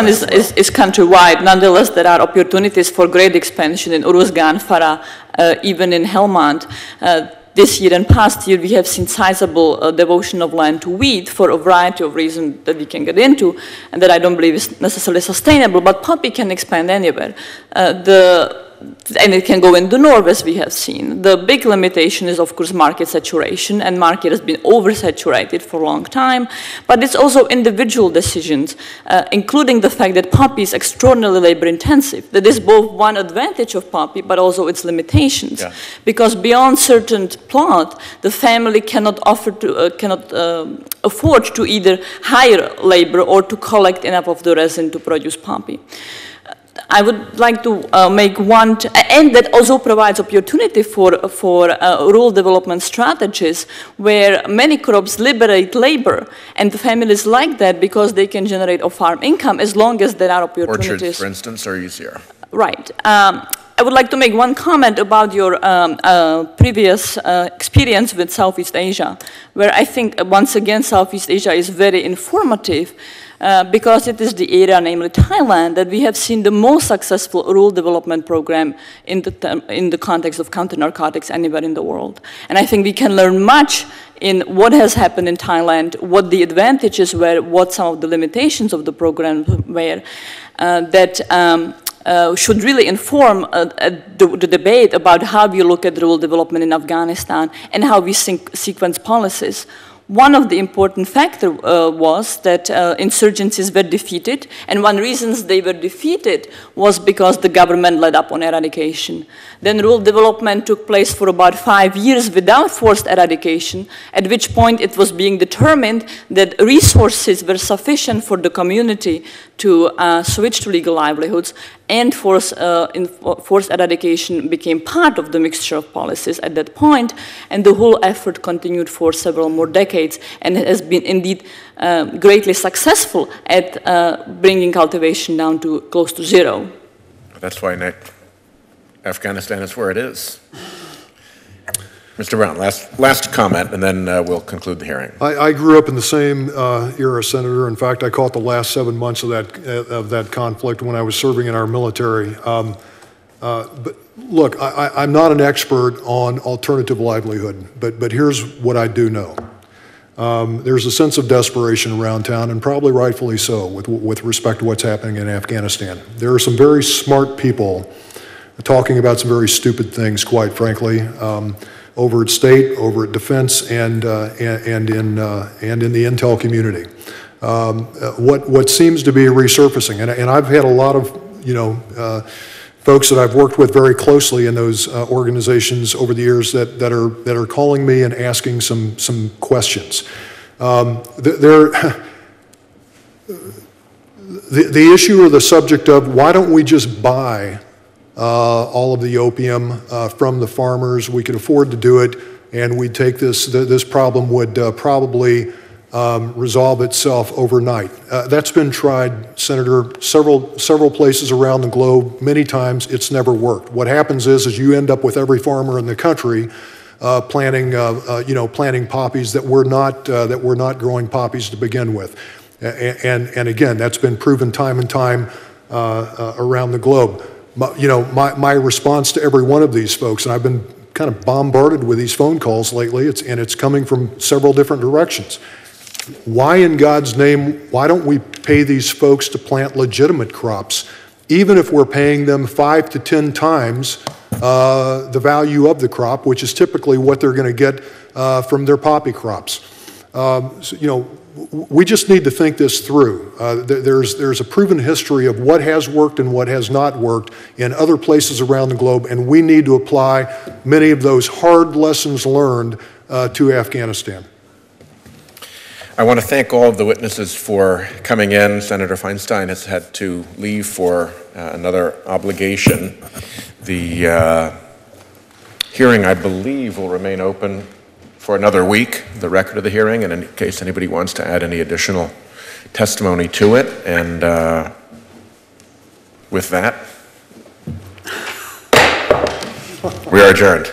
is countrywide. Nonetheless, there are opportunities for great expansion in Uruzgan, Farah, even in Helmand. This year and past year, we have seen sizable devotion of land to wheat for a variety of reasons that we can get into, and that I don't believe is necessarily sustainable, but poppy can expand anywhere. And it can go in the north, as we have seen. The big limitation is, of course, market saturation, and market has been oversaturated for a long time. But it's also individual decisions, including the fact that poppy is extraordinarily labor-intensive. That is both one advantage of poppy, but also its limitations. Yeah. Because beyond certain plot, the family cannot afford to either hire labor or to collect enough of the resin to produce poppy. I would like to make one, and that also provides opportunity for rural development strategies where many crops liberate labor, and the families like that because they can generate a farm income as long as there are opportunities. Orchards, for instance, are easier. Right. I would like to make one comment about your previous experience with Southeast Asia, where I think, once again, Southeast Asia is very informative. Because it is the area, namely Thailand, that we have seen the most successful rural development program in the context of counter-narcotics anywhere in the world. And I think we can learn much in what has happened in Thailand, what the advantages were, what some of the limitations of the program were, that should really inform the debate about how we look at rural development in Afghanistan and how we sequence policies. One of the important factors was that insurgencies were defeated, and one reason they were defeated was because the government led up on eradication. Then rural development took place for about 5 years without forced eradication, at which point it was being determined that resources were sufficient for the community to switch to legal livelihoods, and forced eradication became part of the mixture of policies at that point, and the whole effort continued for several more decades, and has been indeed greatly successful at bringing cultivation down to close to zero. That's why Afghanistan is where it is. Mr. Brown, last comment, and then we'll conclude the hearing. I grew up in the same era, Senator. In fact, I caught the last 7 months of that conflict when I was serving in our military. But look, I'm not an expert on alternative livelihood, but here's what I do know. There's a sense of desperation around town, and probably rightfully so, with respect to what's happening in Afghanistan. There are some very smart people talking about some very stupid things, quite frankly, over at state, over at defense, and in the intel community. What seems to be resurfacing, and I've had a lot of folks that I've worked with very closely in those organizations over the years that are calling me and asking some questions. The issue or the subject of why don't we just buy all of the opium from the farmers? We could afford to do it, and we'd take this problem would probably resolve itself overnight. That's been tried, Senator, several places around the globe. Many times it's never worked. What happens is you end up with every farmer in the country planting poppies that were not growing poppies to begin with. And again, that's been proven time and time around the globe. My response to every one of these folks, and I've been kind of bombarded with these phone calls lately, and it's coming from several different directions. Why in God's name, why don't we pay these folks to plant legitimate crops, even if we're paying them 5 to 10 times the value of the crop, which is typically what they're going to get from their poppy crops? We just need to think this through. There's a proven history of what has worked and what has not worked in other places around the globe, and we need to apply many of those hard lessons learned to Afghanistan. I want to thank all of the witnesses for coming in. Senator Feinstein has had to leave for another obligation. The hearing, I believe, will remain open for another week, the record of the hearing, and in case anybody wants to add any additional testimony to it. And with that, we are adjourned.